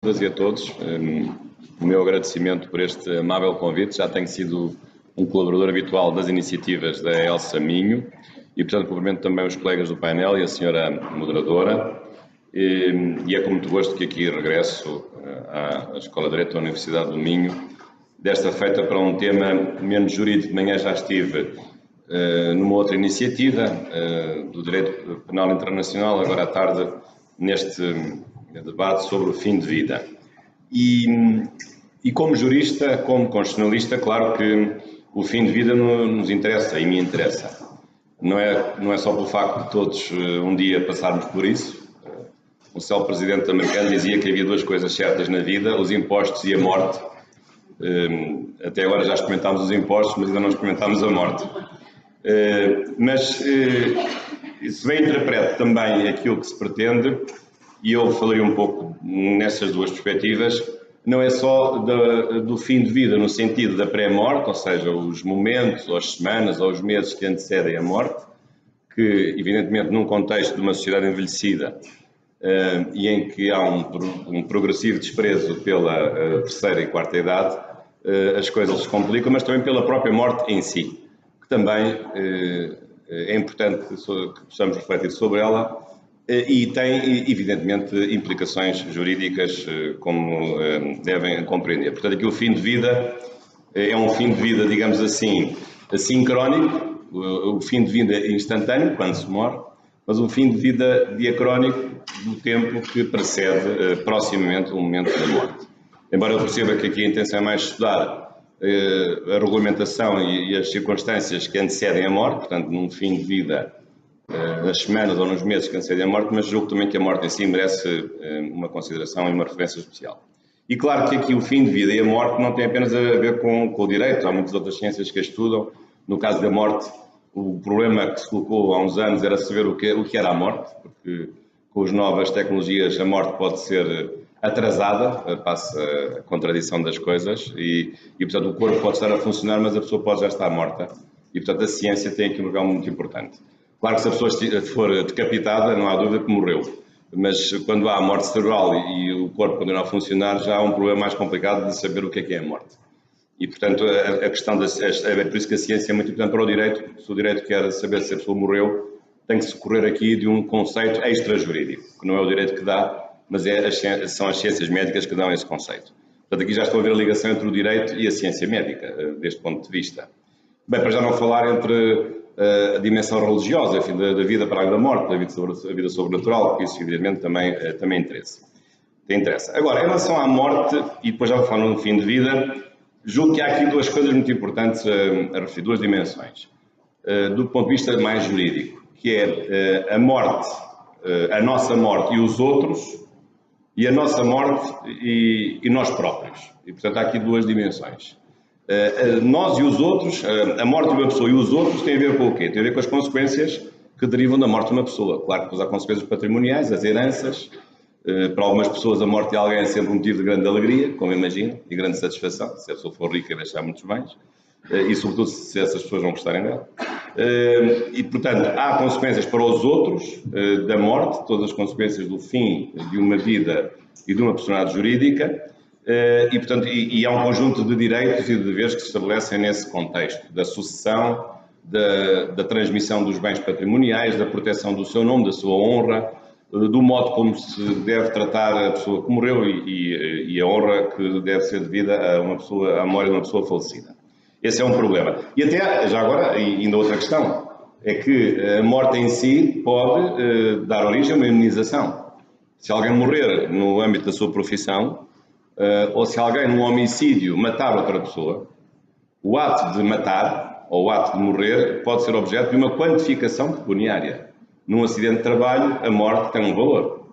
todas e a todos, o meu agradecimento por este amável convite. Já tenho sido um colaborador habitual das iniciativas da Elsa Minho e, portanto, cumprimento também os colegas do painel e a senhora moderadora. E é com muito gosto que aqui regresso à Escola de Direito da Universidade do Minho, desta feita para um tema menos jurídico. De manhã já estive numa outra iniciativa do Direito Penal Internacional, agora à tarde neste debate sobre o fim de vida. E como jurista, como constitucionalista, claro que o fim de vida nos interessa e me interessa. Não é só pelo facto de todos um dia passarmos por isso. O célebre presidente americano dizia que havia duas coisas certas na vida, os impostos e a morte. Até agora já experimentámos os impostos, mas ainda não experimentámos a morte. Mas se bem interprete também aquilo que se pretende, e eu falarei um pouco nessas duas perspectivas, não é só do fim de vida no sentido da pré-morte, ou seja, os momentos, ou as semanas, ou os meses que antecedem a morte, que evidentemente num contexto de uma sociedade envelhecida e em que há um progressivo desprezo pela terceira e quarta idade, as coisas se complicam, mas também pela própria morte em si, que também é importante que possamos refletir sobre ela. E tem, evidentemente, implicações jurídicas, como devem compreender. Portanto, aqui o fim de vida é um fim de vida, digamos assim, assincrónico, o fim de vida instantâneo, quando se morre, mas um fim de vida diacrónico do tempo que precede proximamente o momento da morte. Embora eu perceba que aqui a intenção é mais estudar a regulamentação e as circunstâncias que antecedem a morte, portanto, num fim de vida nas semanas ou nos meses que antecedem a morte, mas julgo também que a morte em si merece uma consideração e uma referência especial. E claro que aqui o fim de vida e a morte não tem apenas a ver com o direito, há muitas outras ciências que a estudam. No caso da morte, o problema que se colocou há uns anos era saber o que era a morte, porque com as novas tecnologias a morte pode ser atrasada, passa a contradição das coisas, e portanto o corpo pode estar a funcionar, mas a pessoa pode já estar morta, e portanto a ciência tem aqui um papel muito importante. Claro que se a pessoa for decapitada, não há dúvida que morreu, mas quando há a morte cerebral e o corpo continua a funcionar, já há um problema mais complicado de saber o que é a morte. E, portanto, a questão é por isso que a ciência é muito importante para o direito. Se o direito quer saber se a pessoa morreu, tem que se socorrer aqui de um conceito extra-jurídico, que não é o direito que dá, mas são as ciências médicas que dão esse conceito. Portanto, aqui já estou a ver a ligação entre o direito e a ciência médica, deste ponto de vista. Bem, para já não falar entre a dimensão religiosa, enfim, da vida para além da morte, da vida sobrenatural, que isso evidentemente também interessa. Agora, em relação à morte, e depois já vou falar no fim de vida, julgo que há aqui duas coisas muito importantes a referir, duas dimensões, do ponto de vista mais jurídico, que é a morte, a nossa morte e os outros, e a nossa morte e nós próprios. E, portanto, há aqui duas dimensões. Nós e os outros, a morte de uma pessoa e os outros tem a ver com o quê? Tem a ver com as consequências que derivam da morte de uma pessoa. Claro que depois há consequências patrimoniais, as heranças. Para algumas pessoas a morte de alguém é sempre um motivo de grande alegria, como imagino, e grande satisfação, se a pessoa for rica e deixar muitos bens, e sobretudo se essas pessoas não gostarem dela. E portanto há consequências para os outros da morte, todas as consequências do fim de uma vida e de uma personalidade jurídica. E, portanto, há um conjunto de direitos e de deveres que se estabelecem nesse contexto, da sucessão, da transmissão dos bens patrimoniais, da proteção do seu nome, da sua honra, do modo como se deve tratar a pessoa que morreu e a honra que deve ser devida a uma pessoa, à memória de uma pessoa falecida. Esse é um problema. E até, já agora, ainda outra questão, é que a morte em si pode dar origem a uma imunização. Se alguém morrer no âmbito da sua profissão, ou se alguém num homicídio matar outra pessoa, o ato de matar ou o ato de morrer pode ser objeto de uma quantificação pecuniária. Num acidente de trabalho, a morte tem um valor.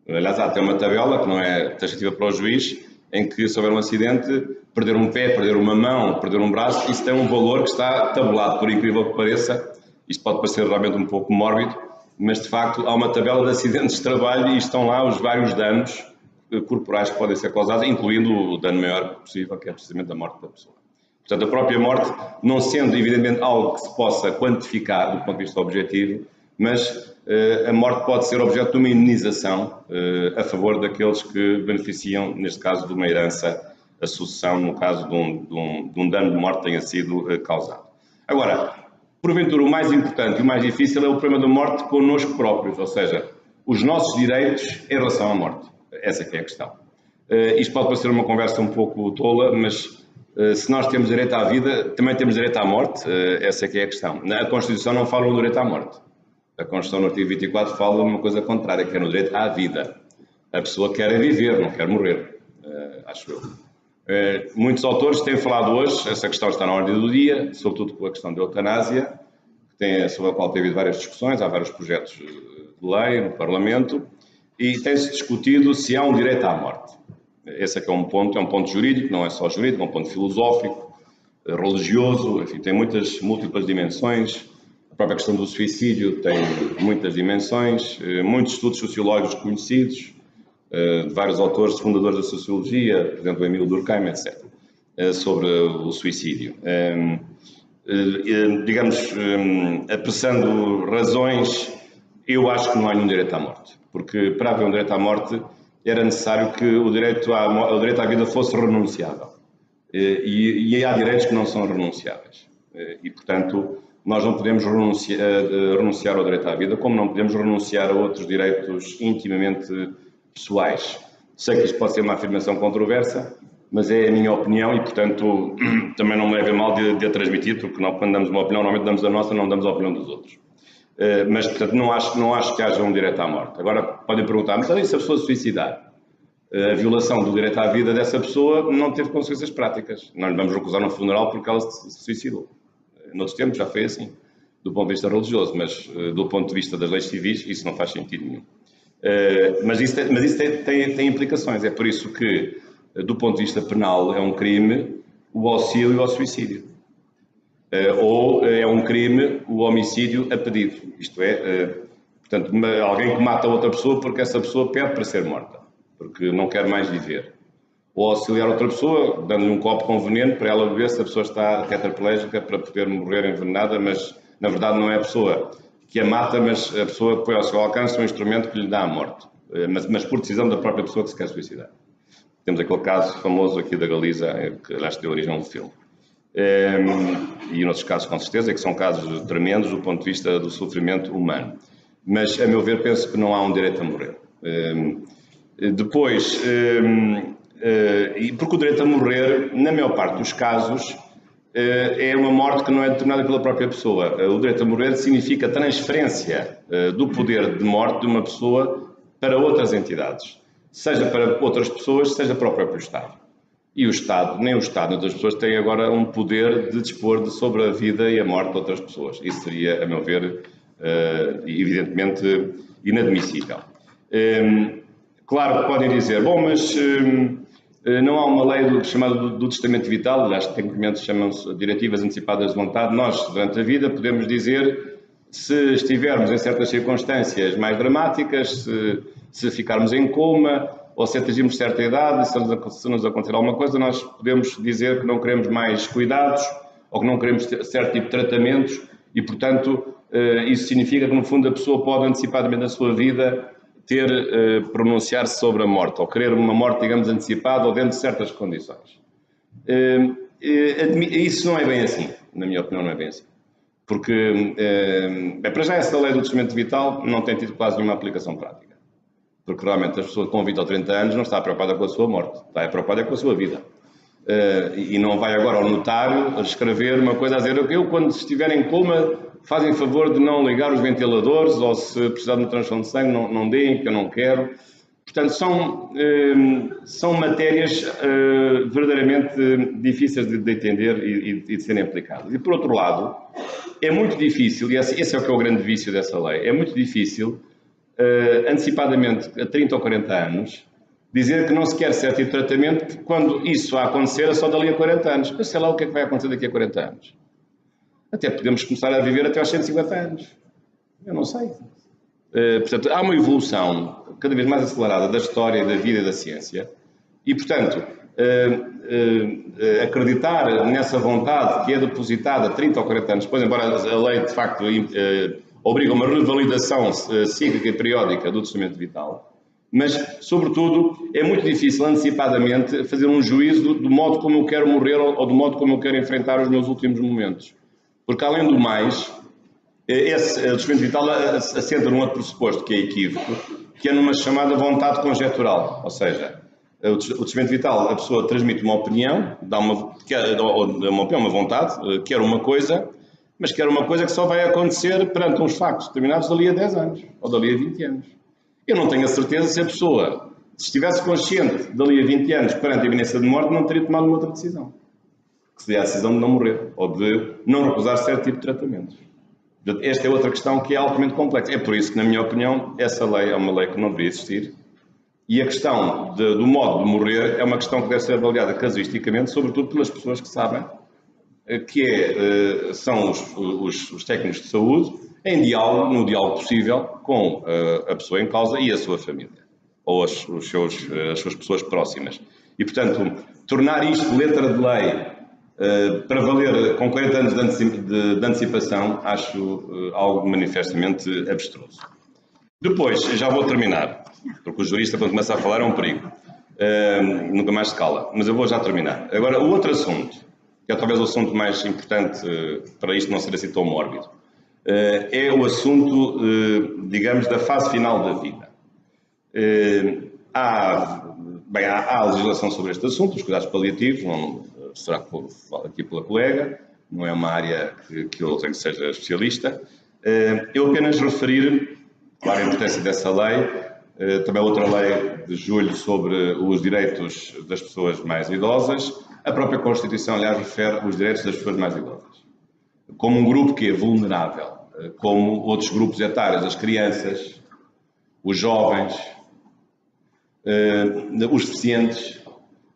Aliás, há até uma tabela que não é taxativa para o juiz, em que se houver um acidente, perder um pé, perder uma mão, perder um braço, isso tem um valor que está tabelado, por incrível que pareça. Isto pode parecer realmente um pouco mórbido, mas de facto há uma tabela de acidentes de trabalho e estão lá os vários danos corporais que podem ser causados, incluindo o dano maior possível, que é precisamente a morte da pessoa. Portanto, a própria morte, não sendo evidentemente algo que se possa quantificar do ponto de vista objetivo, mas a morte pode ser objeto de uma indenização a favor daqueles que beneficiam, neste caso, de uma herança, a sucessão, no caso de um dano de morte que tenha sido causado. Agora, porventura, o mais importante e o mais difícil é o problema da morte connosco próprios, ou seja, os nossos direitos em relação à morte. Essa é que é a questão. Isto pode parecer uma conversa um pouco tola, mas se nós temos direito à vida, também temos direito à morte, essa é que é a questão. A Constituição não fala no direito à morte. A Constituição, no artigo 24, fala uma coisa contrária, que é no direito à vida. A pessoa quer viver, não quer morrer, acho eu. Muitos autores têm falado hoje, essa questão está na ordem do dia, sobretudo com a questão da eutanásia, sobre a qual tem havido várias discussões, há vários projetos de lei no Parlamento, e tem-se discutido se há um direito à morte. Esse é que é um ponto jurídico, não é só jurídico, é um ponto filosófico, religioso, enfim, tem muitas múltiplas dimensões. A própria questão do suicídio tem muitas dimensões, muitos estudos sociológicos conhecidos, de vários autores, fundadores da sociologia, por exemplo, Emile Durkheim, etc., sobre o suicídio. Digamos, apressando razões, eu acho que não há nenhum direito à morte, porque para haver um direito à morte era necessário que o direito à vida fosse renunciável. E há direitos que não são renunciáveis. E, portanto, nós não podemos renunciar ao direito à vida, como não podemos renunciar a outros direitos intimamente pessoais. Sei que isto pode ser uma afirmação controversa, mas é a minha opinião e, portanto, também não me leve a mal de a transmitir, porque quando damos uma opinião, normalmente damos a nossa, não damos a opinião dos outros. Mas, portanto, não acho que haja um direito à morte. Agora, podem perguntar, mas e se a pessoa se suicidar? A violação do direito à vida dessa pessoa não teve consequências práticas. Não lhe vamos recusar um funeral porque ela se suicidou. Noutros tempos já foi assim, do ponto de vista religioso, mas do ponto de vista das leis civis, isso não faz sentido nenhum. Mas isso tem implicações. É por isso que, do ponto de vista penal, é um crime o auxílio ao suicídio. Ou é um crime o homicídio a pedido. Isto é, portanto, alguém que mata outra pessoa porque essa pessoa pede para ser morta, porque não quer mais viver. Ou auxiliar outra pessoa, dando-lhe um copo com veneno para ela beber se a pessoa está tetraplégica para poder morrer envenenada, mas na verdade não é a pessoa que a mata, mas a pessoa põe ao seu alcance um instrumento que lhe dá a morte, mas por decisão da própria pessoa que se quer suicidar. Temos aquele caso famoso aqui da Galiza, que aliás deu origem a um filme. E outros casos com certeza, que são casos tremendos do ponto de vista do sofrimento humano. Mas, a meu ver, penso que não há um direito a morrer. Depois, porque o direito a morrer, na maior parte dos casos, é uma morte que não é determinada pela própria pessoa. O direito a morrer significa transferência do poder de morte de uma pessoa para outras entidades, seja para outras pessoas, seja para o próprio Estado. E o Estado, nem o Estado, nem outras pessoas têm agora um poder de dispor sobre a vida e a morte de outras pessoas. Isso seria, a meu ver, evidentemente inadmissível. Claro que podem dizer, bom, mas não há uma lei chamada do testamento vital, aliás, tecnicamente chamam-se diretivas antecipadas de vontade. Nós, durante a vida, podemos dizer, se estivermos em certas circunstâncias mais dramáticas, se ficarmos em coma, ou se atingirmos certa idade, se nos acontecer alguma coisa, nós podemos dizer que não queremos mais cuidados, ou que não queremos certo tipo de tratamentos, e, portanto, isso significa que, no fundo, a pessoa pode, antecipadamente na sua vida, pronunciar-se sobre a morte, ou querer uma morte, digamos, antecipada, ou dentro de certas condições. Isso não é bem assim, na minha opinião, não é bem assim. Porque, para já, essa lei do testamento vital não tem tido quase nenhuma aplicação prática. Porque, realmente, as pessoas com 20 ou 30 anos não estão preocupadas com a sua morte, está preocupada com a sua vida. E não vai agora ao notário escrever uma coisa a dizer, eu, quando estiver em coma, fazem favor de não ligar os ventiladores, ou se precisar de uma transfusão de sangue, não deem, que eu não quero. Portanto, são matérias verdadeiramente difíceis de entender e de serem aplicadas. E, por outro lado, é muito difícil, e esse é o que é o grande vício dessa lei, é muito difícil, antecipadamente, a 30 ou 40 anos, dizer que não se quer certo tipo de tratamento, porque quando isso a acontecer é só dali a 40 anos. Eu sei lá o que é que vai acontecer daqui a 40 anos. Até podemos começar a viver até aos 150 anos. Eu não sei. Portanto, há uma evolução cada vez mais acelerada da história, da vida e da ciência. E, portanto, acreditar nessa vontade que é depositada 30 ou 40 anos depois, embora a lei, de facto, obriga a uma revalidação cíclica e periódica do testamento vital, mas, sobretudo, é muito difícil antecipadamente fazer um juízo do modo como eu quero morrer ou do modo como eu quero enfrentar os meus últimos momentos. Porque, além do mais, esse testamento vital assenta num outro pressuposto, que é equívoco, que é numa chamada vontade conjetural. Ou seja, o testamento vital, a pessoa transmite uma opinião, dá uma vontade, quer uma coisa, mas quer uma coisa que só vai acontecer perante uns factos determinados dali a 10 anos, ou dali a 20 anos. Eu não tenho a certeza se a pessoa, se estivesse consciente dali a 20 anos perante a iminência de morte, não teria tomado uma outra decisão. Que seria a decisão de não morrer, ou de não recusar certo tipo de tratamentos. Esta é outra questão que é altamente complexa. É por isso que, na minha opinião, essa lei é uma lei que não deveria existir. E a questão do modo de morrer é uma questão que deve ser avaliada casuisticamente, sobretudo pelas pessoas que sabem, são os técnicos de saúde, em diálogo, no diálogo possível, com a pessoa em causa e a sua família, ou as suas pessoas próximas. E, portanto, tornar isto letra de lei para valer com 40 anos de antecipação, acho algo manifestamente abstruso. Depois, já vou terminar, porque o jurista, quando começa a falar, é um perigo. Nunca mais se cala, mas eu vou já terminar. Agora, o outro assunto, que é talvez o assunto mais importante para isto não ser assim tão mórbido, é o assunto, digamos, da fase final da vida. Há legislação sobre este assunto, os cuidados paliativos, será que falo aqui pela colega, não é uma área que eu tenho que seja especialista. Eu apenas referir, claro, a importância dessa lei, também outra lei de julho sobre os direitos das pessoas mais idosas. A própria Constituição, aliás, refere os direitos das pessoas mais idosas como um grupo que é vulnerável, como outros grupos etários, as crianças, os jovens, os deficientes,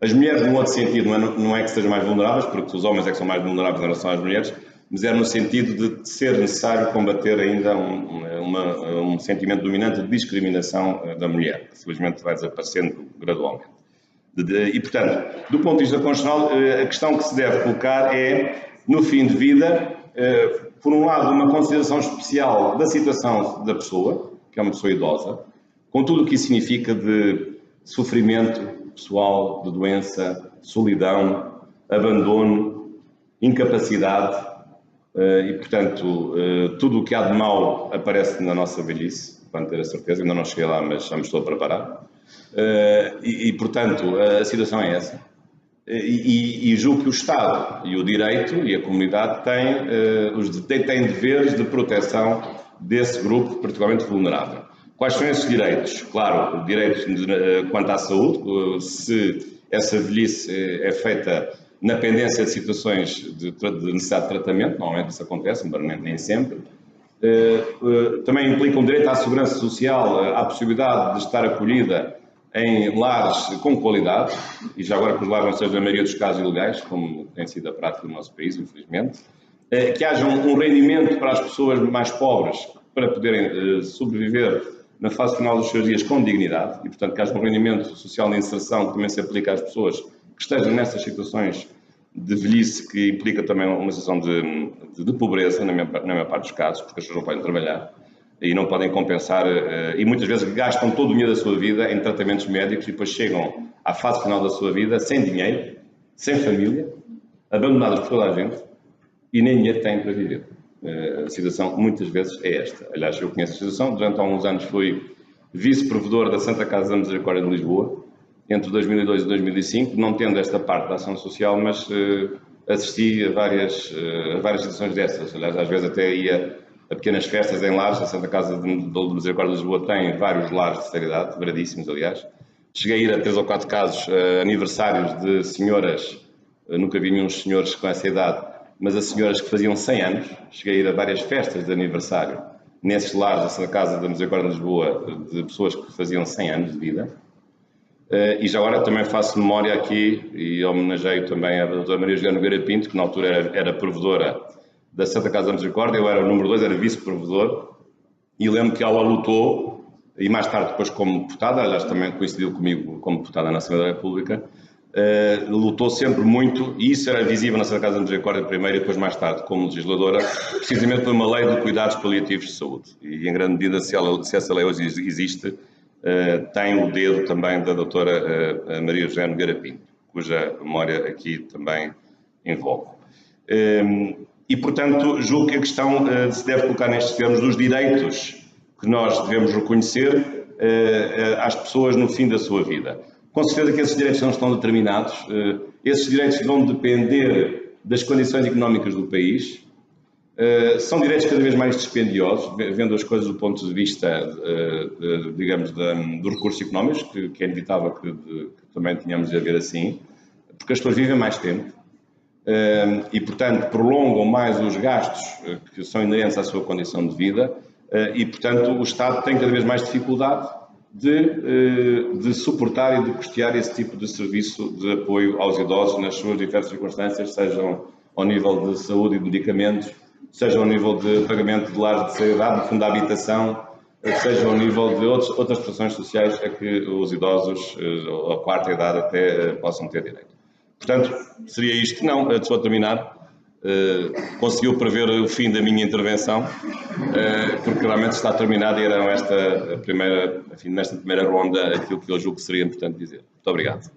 as mulheres num outro sentido, não é que sejam mais vulneráveis, porque os homens é que são mais vulneráveis em relação às mulheres, mas é no sentido de ser necessário combater ainda um sentimento dominante de discriminação da mulher, que simplesmente vai desaparecendo gradualmente. E, portanto, do ponto de vista constitucional, a questão que se deve colocar é, no fim de vida, por um lado, uma consideração especial da situação da pessoa, que é uma pessoa idosa, com tudo o que isso significa de sofrimento pessoal, de doença, solidão, abandono, incapacidade e, portanto, tudo o que há de mau aparece na nossa velhice, para ter a certeza, ainda não cheguei lá, mas já me estou a preparar. Portanto, a situação é essa. E julgo que o Estado e o direito e a comunidade têm deveres de proteção desse grupo particularmente vulnerável. Quais são esses direitos? Claro, o direito quanto à saúde, se essa velhice é feita na pendência de situações de necessidade de tratamento, normalmente isso acontece, mas nem sempre. Também implica um direito à segurança social, à possibilidade de estar acolhida em lares com qualidade, e já agora que os lares não sejam, na maioria dos casos, ilegais, como tem sido a prática no nosso país, infelizmente. Que haja um rendimento para as pessoas mais pobres para poderem sobreviver na fase final dos seus dias com dignidade, e portanto que haja um rendimento social de inserção que também se aplica às pessoas que estejam nessas situações de velhice, que implica também uma situação de pobreza, na maior parte dos casos, porque as pessoas não podem trabalhar e não podem compensar, e muitas vezes gastam todo o dinheiro da sua vida em tratamentos médicos e depois chegam à fase final da sua vida sem dinheiro, sem família, abandonadas por toda a gente e nem dinheiro têm para viver. A situação muitas vezes é esta. Aliás, eu conheço a situação, durante alguns anos fui vice-provedor da Santa Casa da Misericórdia de Lisboa, entre 2002 e 2005, não tendo esta parte da ação social, mas assisti a várias situações dessas. Aliás, às vezes até ia a pequenas festas em lares. A Santa Casa de Misericórdia de Lisboa tem vários lares de terceira idade, variedíssimos, aliás. Cheguei a ir a 3 ou 4 casos, aniversários de senhoras, nunca vi nenhum senhores com essa idade, mas a senhoras que faziam 100 anos. Cheguei a ir a várias festas de aniversário nesses lares da Santa Casa da Misericórdia de Lisboa, de pessoas que faziam 100 anos de vida. E já agora também faço memória aqui e homenageio também a doutora Maria José Nogueira Pinto, que na altura era provedora da Santa Casa da Misericórdia. Eu era o número 2, era vice-provedor, e lembro que ela lutou, e mais tarde depois como deputada, aliás também coincidiu comigo como deputada na Assembleia da República, lutou sempre muito, e isso era visível na Santa Casa de Misericórdia primeiro e depois mais tarde como legisladora, precisamente por uma lei de cuidados paliativos de saúde. E em grande medida, se essa lei hoje existe, tem o dedo também da doutora Maria José Nogueira Pinto, cuja memória aqui também invoco. E, portanto, julgo que a questão se deve colocar nestes termos dos direitos que nós devemos reconhecer às pessoas no fim da sua vida. Com certeza que esses direitos não estão determinados, esses direitos vão depender das condições económicas do país, são direitos cada vez mais dispendiosos, vendo as coisas do ponto de vista, digamos, dos recursos económicos, que é inevitável que também tenhamos de haver assim, porque as pessoas vivem mais tempo e, portanto, prolongam mais os gastos que são inerentes à sua condição de vida e, portanto, o Estado tem cada vez mais dificuldade de suportar e de custear esse tipo de serviço de apoio aos idosos nas suas diversas circunstâncias, sejam ao nível de saúde e de medicamentos, seja ao nível de pagamento de lares de seriedade, de fundo de habitação, seja ao nível de outras prestações sociais a que os idosos, a quarta idade, até possam ter direito. Portanto, seria isto. Não, só a terminar. Conseguiu prever o fim da minha intervenção, porque realmente está terminada e era nesta primeira ronda aquilo que eu julgo que seria importante dizer. Muito obrigado.